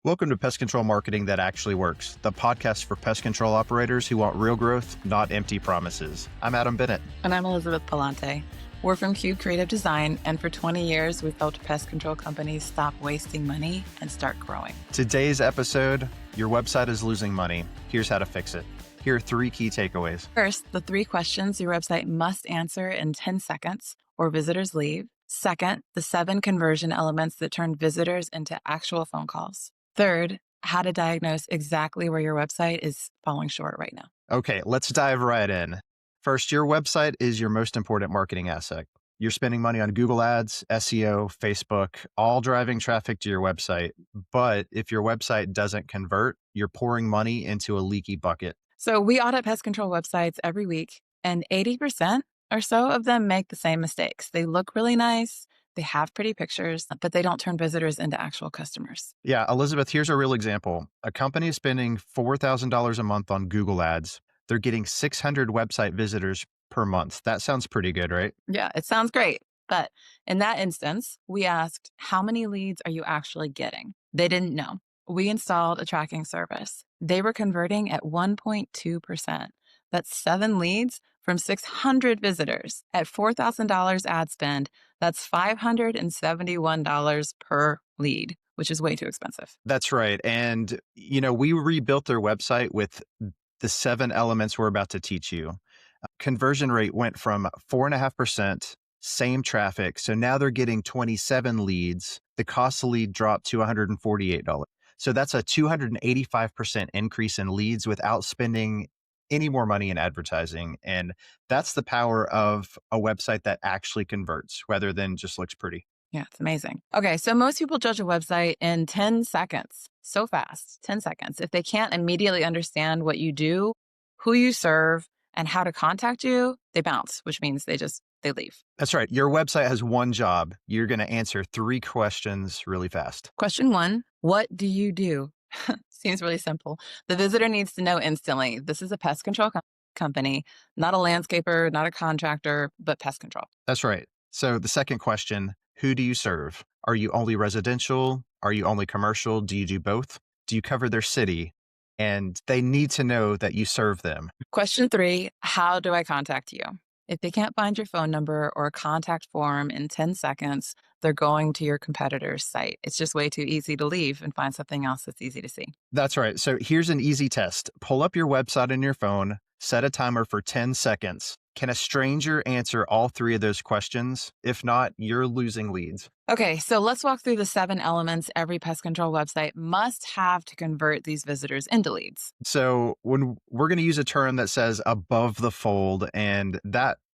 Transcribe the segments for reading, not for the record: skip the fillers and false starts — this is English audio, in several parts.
Welcome to Pest Control Marketing That Actually Works, the podcast for pest control operators who want real growth, not empty promises. I'm Adam Bennett. And I'm Elizabeth Palante. We're from Cube Creative Design, and for 20 years, we've helped pest control companies stop wasting money and start growing. Today's episode, your website is losing money. Here's how to fix it. Here are 3 key takeaways. First, the 3 questions your website must answer in 10 seconds or visitors leave. Second, the 7 conversion elements that turn visitors into actual phone calls. Third, how to diagnose exactly where your website is falling short right now. Okay, let's dive right in. First, your website is your most important marketing asset. You're spending money on Google Ads, SEO, Facebook, all driving traffic to your website. But if your website doesn't convert, you're pouring money into a leaky bucket. So we audit pest control websites every week, and 80% or so of them make the same mistakes. They look really nice, they have pretty pictures, but they don't turn visitors into actual customers. Yeah, Elizabeth, here's a real example. A company is spending $4,000 a month on Google Ads. They're getting 600 website visitors per month. That sounds pretty good, right? Yeah, it sounds great. But in that instance, we asked, how many leads are you actually getting? They didn't know. We installed a tracking service. They were converting at 1.2%. That's 7 leads from 600 visitors. At $4,000 ad spend, that's $571 per lead, which is way too expensive. That's right. And, we rebuilt their website with the 7 elements we're about to teach you. Conversion rate went from 4.5%, same traffic. So now they're getting 27 leads. The cost of lead dropped to $148. So that's a 285% increase in leads without spending any more money in advertising. And that's the power of a website that actually converts rather than just looks pretty. Yeah, it's amazing. Okay, so most people judge a website in 10 seconds. So fast, 10 seconds. If they can't immediately understand what you do, who you serve, and how to contact you, they bounce, which means they leave. That's right. Your website has one job. You're going to answer 3 questions really fast. Question 1, what do you do? Seems really simple. The visitor needs to know instantly. This is a pest control company, not a landscaper, not a contractor, but pest control. That's right. So the second question, who do you serve? Are you only residential? Are you only commercial? Do you do both? Do you cover their city? And they need to know that you serve them. Question 3, how do I contact you? If they can't find your phone number or a contact form in 10 seconds, they're going to your competitor's site. It's just way too easy to leave and find something else that's easy to see. That's right. So here's an easy test. Pull up your website on your phone, set a timer for 10 seconds. Can a stranger answer all 3 of those questions? If not, you're losing leads. Okay, so let's walk through the 7 elements every pest control website must have to convert these visitors into leads. So when we're going to use a term that says above the fold, and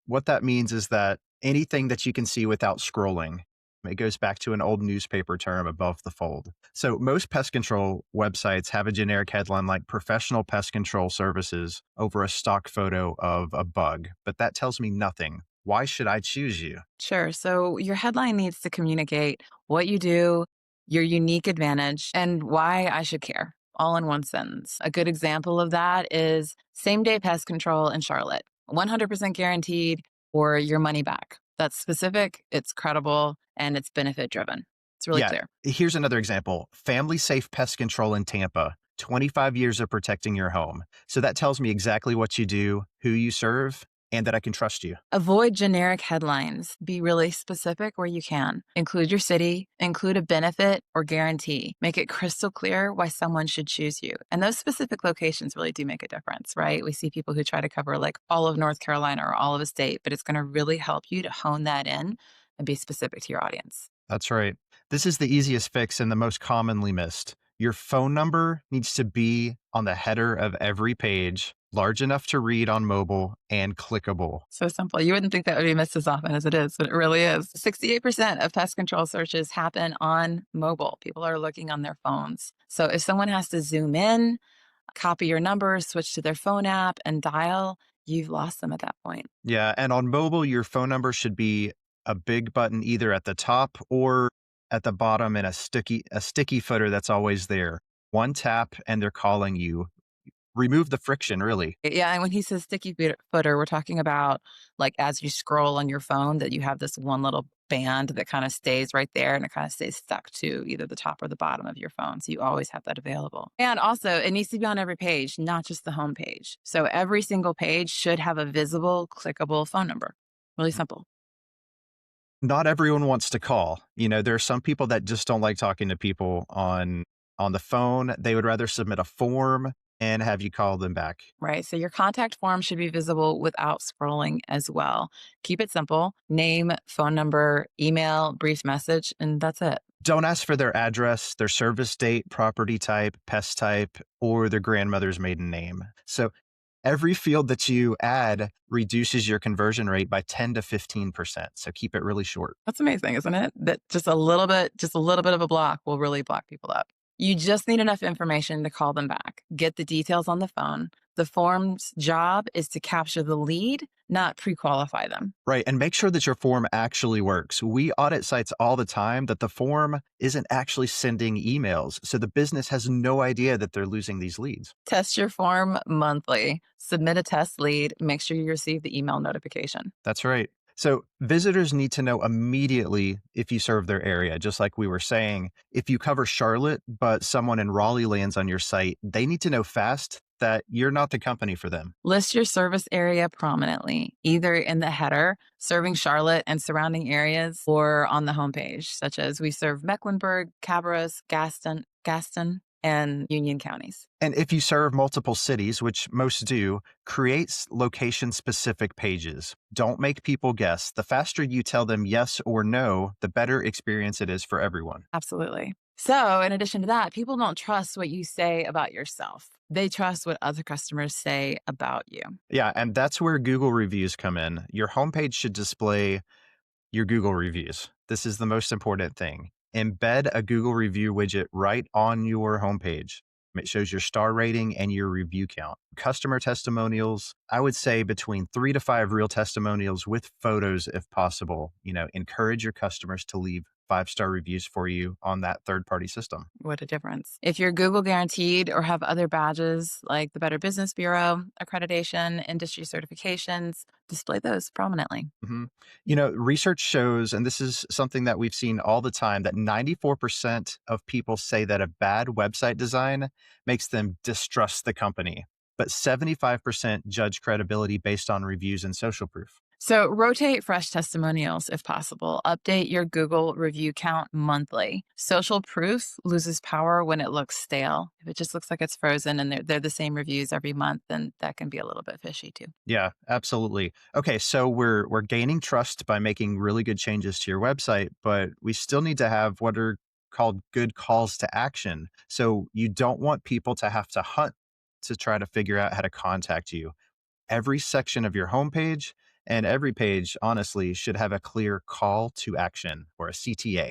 what that means is that anything that you can see without scrolling. It goes back to an old newspaper term, above the fold. So most pest control websites have a generic headline like professional pest control services over a stock photo of a bug, but that tells me nothing. Why should I choose you? Sure. So your headline needs to communicate what you do, your unique advantage, and why I should care, all in one sentence. A good example of that is same-day pest control in Charlotte, 100% guaranteed or your money back. That's specific, it's credible, and it's benefit-driven. It's really clear. Here's another example. Family Safe Pest Control in Tampa, 25 years of protecting your home. So that tells me exactly what you do, who you serve, and that I can trust you. Avoid generic headlines. Be really specific where you can. Include your city, include a benefit or guarantee. Make it crystal clear why someone should choose you. And those specific locations really do make a difference, right? We see people who try to cover like all of North Carolina or all of a state, but it's going to really help you to hone that in and be specific to your audience. That's right. This is the easiest fix and the most commonly missed. Your phone number needs to be on the header of every page, large enough to read on mobile and clickable. So simple. You wouldn't think that would be missed as often as it is, but it really is. 68% of pest control searches happen on mobile. People are looking on their phones. So if someone has to zoom in, copy your number, switch to their phone app and dial, you've lost them at that point. Yeah. And on mobile, your phone number should be a big button either at the top or at the bottom in a sticky footer that's always there. One tap and they're calling you. remove the friction, really. Yeah, and when he says sticky footer, we're talking about, like, as you scroll on your phone that you have this one little band that kinda stays right there, and it kinda stays stuck to either the top or the bottom of your phone, so you always have that available. And also, it needs to be on every page, not just the home page. So every single page should have a visible, clickable phone number. Really simple. Not everyone wants to call. There are some people that just don't like talking to people on the phone. They would rather submit a form and have you call them back. Right. So your contact form should be visible without scrolling as well. Keep it simple: name, phone number, email, brief message, and that's it. Don't ask for their address, their service date, property type, pest type, or their grandmother's maiden name. So every field that you add reduces your conversion rate by 10 to 15%. So keep it really short. That's amazing, isn't it? That just a little bit of a block will really block people up. You just need enough information to call them back. Get the details on the phone. The form's job is to capture the lead, not pre-qualify them. Right. And make sure that your form actually works. We audit sites all the time that the form isn't actually sending emails. So the business has no idea that they're losing these leads. Test your form monthly. Submit a test lead. Make sure you receive the email notification. That's right. So visitors need to know immediately if you serve their area. Just like we were saying, if you cover Charlotte, but someone in Raleigh lands on your site, they need to know fast that you're not the company for them. List your service area prominently, either in the header, serving Charlotte and surrounding areas, or on the homepage, such as we serve Mecklenburg, Cabarrus, Gaston, and Union counties. And if you serve multiple cities, which most do, create location specific pages. Don't make people guess. The faster you tell them yes or no, the better experience it is for everyone. Absolutely. So, in addition to that, people don't trust what you say about yourself. They trust what other customers say about you. Yeah, and that's where Google reviews come in. Your homepage should display your Google reviews. This is the most important thing. Embed a Google review widget right on your homepage. It shows your star rating and your review count. Customer testimonials, I would say between 3 to 5 real testimonials with photos if possible. Encourage your customers to leave 5-star reviews for you on that third-party system. What a difference. If you're Google guaranteed or have other badges like the Better Business Bureau, accreditation, industry certifications, display those prominently. Mhm. Research shows, and this is something that we've seen all the time, that 94% of people say that a bad website design makes them distrust the company, but 75% judge credibility based on reviews and social proof. So rotate fresh testimonials if possible. Update your Google review count monthly. Social proof loses power when it looks stale. If it just looks like it's frozen and they're the same reviews every month, then that can be a little bit fishy too. Yeah, absolutely. Okay, so we're gaining trust by making really good changes to your website, but we still need to have what are called good calls to action. So you don't want people to have to hunt to try to figure out how to contact you. Every section of your homepage and every page, honestly, should have a clear call to action or a CTA.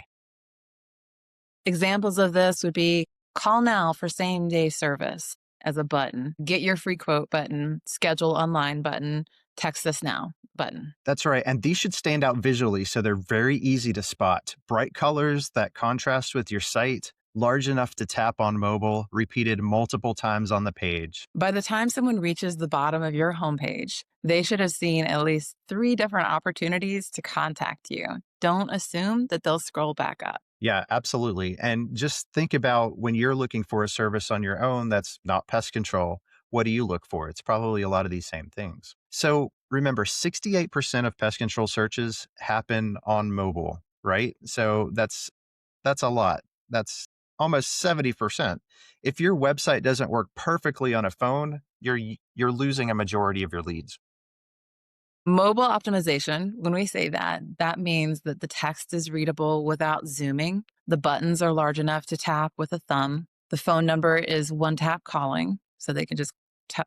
Examples of this would be call now for same day service as a button, get your free quote button, schedule online button, text us now button. That's right. And these should stand out visually so they're very easy to spot. Bright colors that contrast with your site, large enough to tap on mobile, repeated multiple times on the page. By the time someone reaches the bottom of your homepage, they should have seen at least 3 different opportunities to contact you. Don't assume that they'll scroll back up. Yeah, absolutely. And just think about when you're looking for a service on your own that's not pest control, what do you look for? It's probably a lot of these same things. So remember, 68% of pest control searches happen on mobile, right? So that's a lot. That's almost 70%. If your website doesn't work perfectly on a phone, you're losing a majority of your leads. Mobile optimization, when we say that, that means that the text is readable without zooming. The buttons are large enough to tap with a thumb. The phone number is one tap calling, so they can just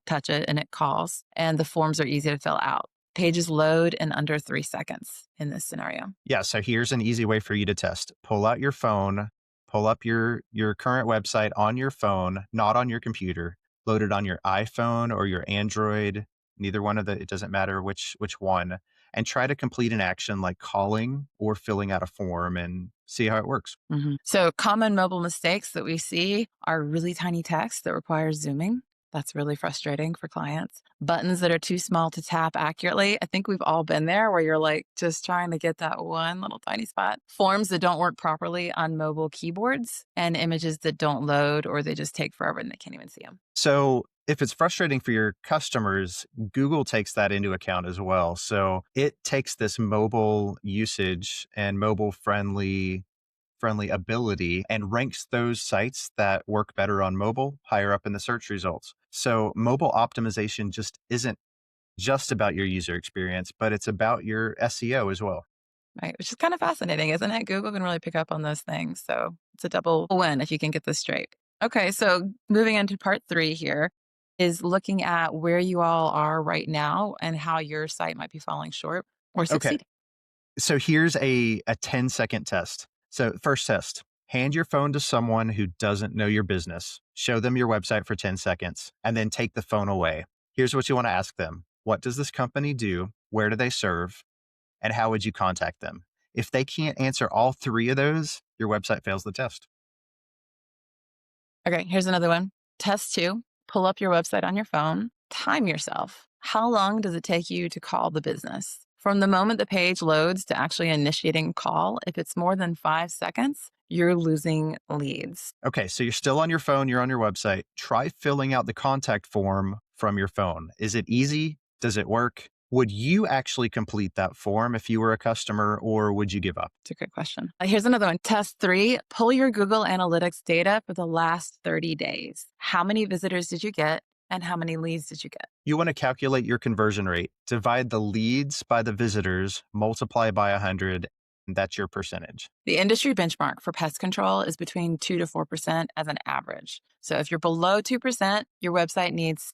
touch it and it calls. And the forms are easy to fill out. Pages load in under 3 seconds in this scenario. Yeah, so here's an easy way for you to test. Pull out your phone, pull up your current website on your phone, not on your computer. Load it on your iPhone or your Android, neither one of the it doesn't matter which one, and try to complete an action like calling or filling out a form and see how it works. So common mobile mistakes that we see are really tiny text that requires zooming. That's really frustrating for clients. Buttons that are too small to tap accurately. I think we've all been there where you're like just trying to get that one little tiny spot. Forms that don't work properly on mobile keyboards and images that don't load or they just take forever and they can't even see them. So if it's frustrating for your customers, Google takes that into account as well. So it takes this mobile usage and mobile friendly ability and ranks those sites that work better on mobile higher up in the search results. So mobile optimization just isn't just about your user experience, but it's about your SEO as well. Right, which is kind of fascinating, isn't it? Google can really pick up on those things, so it's a double win if you can get this straight. Okay, so moving into part 3 here is looking at where you all are right now and how your site might be falling short or Okay. succeeding. So here's a 10-second test. So first test, hand your phone to someone who doesn't know your business. Show them your website for 10 seconds and then take the phone away. Here's what you want to ask them. What does this company do? Where do they serve? And how would you contact them? If they can't answer all three of those, your website fails the test. Okay, here's another one. Test 2, pull up your website on your phone, time yourself. How long does it take you to call the business? From the moment the page loads to actually initiating a call, if it's more than 5 seconds, you're losing leads. Okay, so you're still on your phone, you're on your website. Try filling out the contact form from your phone. Is it easy? Does it work? Would you actually complete that form if you were a customer, or would you give up? It's a good question. Here's another one. Test 3, pull your Google Analytics data for the last 30 days. How many visitors did you get and how many leads did you get? You want to calculate your conversion rate. Divide the leads by the visitors, multiply by 100, and that's your percentage. The industry benchmark for pest control is between 2 to 4% as an average. So if you're below 2%, your website needs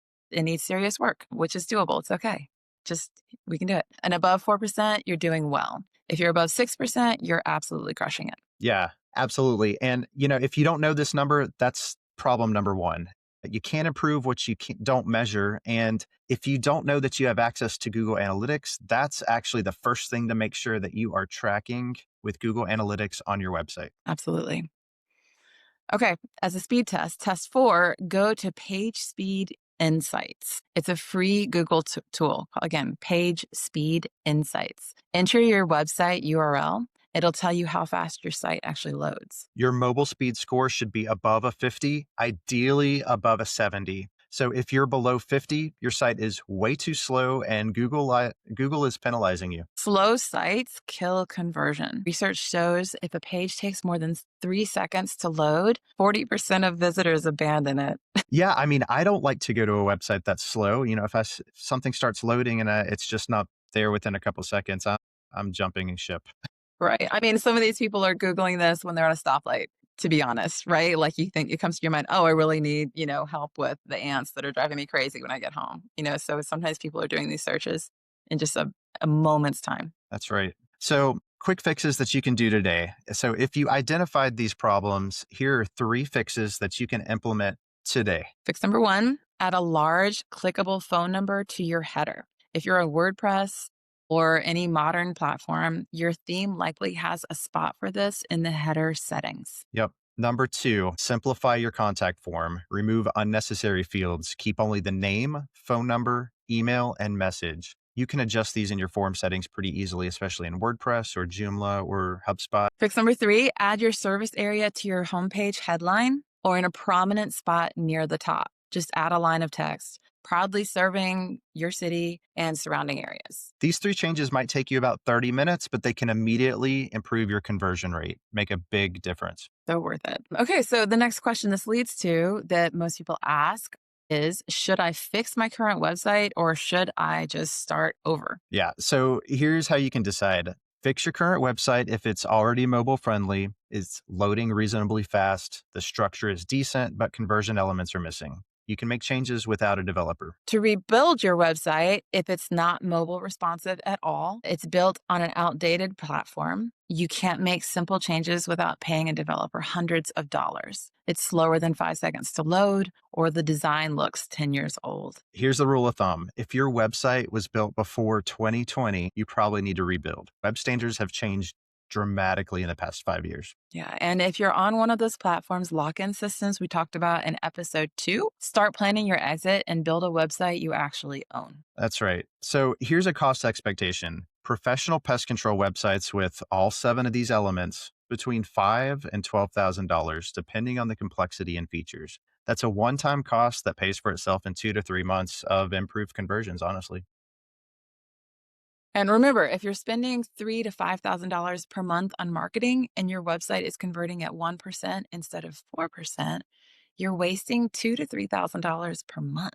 serious work, which is doable. It's okay. Just we can do it. And above 4%, you're doing well. If you're above 6%, you're absolutely crushing it. Yeah, absolutely. And, if you don't know this number, that's problem number one. You can't improve what you don't measure. And if you don't know that you have access to Google Analytics, that's actually the first thing to make sure that you are tracking with Google Analytics on your website. Absolutely. Okay, as a speed test, test 4, go to Page Speed Insights. It's a free Google tool. Again, Page Speed Insights. Enter your website URL. It'll tell you how fast your site actually loads. Your mobile speed score should be above a 50, ideally above a 70. So if you're below 50, your site is way too slow and Google is penalizing you. Slow sites kill conversion. Research shows if a page takes more than 3 seconds to load, 40% of visitors abandon it. Yeah, I mean, I don't like to go to a website that's slow. If something starts loading and it's just not there within a couple seconds, I'm jumping ship. Right. I mean, some of these people are Googling this when they're at a stoplight, to be honest, right? Like you think it comes to your mind, oh, I really need, help with the ants that are driving me crazy when I get home. So sometimes people are doing these searches in just a moment's time. That's right. So quick fixes that you can do today. So if you identified these problems, here are 3 fixes that you can implement today. Fix number 1, add a large clickable phone number to your header. If you're a WordPress or any modern platform, your theme likely has a spot for this in the header settings. Yep. Number 2, simplify your contact form. Remove unnecessary fields. Keep only the name, phone number, email, and message. You can adjust these in your form settings pretty easily, especially in WordPress or Joomla or HubSpot. Fix number 3, add your service area to your homepage headline or in a prominent spot near the top. Just add a line of text, proudly serving your city and surrounding areas. These 3 changes might take you about 30 minutes, but they can immediately improve your conversion rate, make a big difference. So worth it. Okay, so the next question this leads to that most people ask is, should I fix my current website or should I just start over? Yeah, so here's how you can decide. Fix your current website if it's already mobile friendly, it's loading reasonably fast, the structure is decent, but conversion elements are missing. You can make changes without a developer. To rebuild your website, if it's not mobile responsive at all, it's built on an outdated platform, you can't make simple changes without paying a developer hundreds of dollars. It's slower than 5 seconds to load, or the design looks 10 years old. Here's the rule of thumb. If your website was built before 2020, you probably need to rebuild. Web standards have changed dramatically in the past 5 years. Yeah. And if you're on one of those platforms, lock-in systems we talked about in episode 2, start planning your exit and build a website you actually own. That's right. So here's a cost expectation. Professional pest control websites with all 7 of these elements between $5,000 and $12,000, depending on the complexity and features. That's a one-time cost that pays for itself in 2 to 3 months of improved conversions, honestly. And remember, if you're spending $3,000 to $5,000 per month on marketing and your website is converting at 1% instead of 4%, you're wasting $2,000 to $3,000 per month.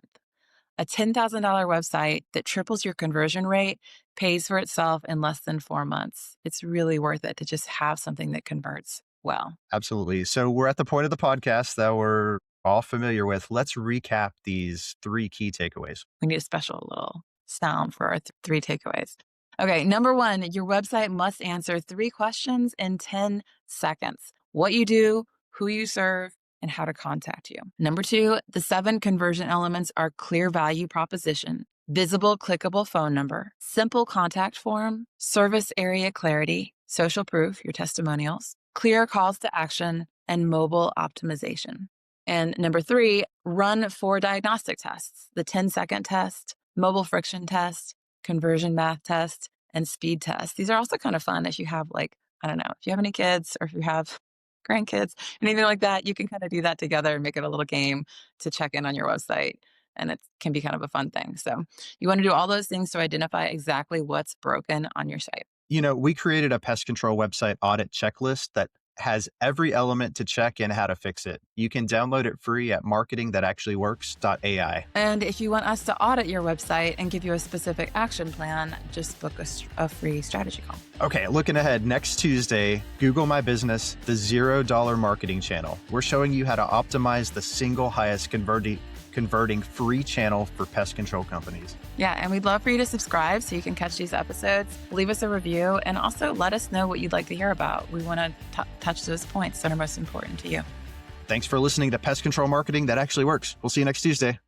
A $10,000 website that triples your conversion rate pays for itself in less than 4 months. It's really worth it to just have something that converts well. Absolutely. So we're at the point of the podcast that we're all familiar with. Let's recap these 3 key takeaways. We need a special little sound for our 3 takeaways. Okay, number 1, your website must answer 3 questions in 10 seconds. What you do, who you serve, and how to contact you. Number 2, the 7 conversion elements are clear value proposition, visible clickable phone number, simple contact form, service area clarity, social proof, your testimonials, clear calls to action, and mobile optimization. And number 3, run 4 diagnostic tests, the 10-second test, mobile friction test, conversion math test, and speed test. These are also kind of fun if you have I don't know, if you have any kids or if you have grandkids, anything like that, you can kind of do that together and make it a little game to check in on your website. And it can be kind of a fun thing. So you want to do all those things to identify exactly what's broken on your site. We created a pest control website audit checklist that has every element to check and how to fix it. You can download it free at marketingthatactuallyworks.ai. And if you want us to audit your website and give you a specific action plan, just book a free strategy call. Okay, looking ahead, next Tuesday, Google My Business, the $0 marketing channel. We're showing you how to optimize the single highest converting free channel for pest control companies. Yeah, and we'd love for you to subscribe so you can catch these episodes, leave us a review, and also let us know what you'd like to hear about. We want to touch those points that are most important to you. Thanks for listening to Pest Control Marketing That Actually Works. We'll see you next Tuesday.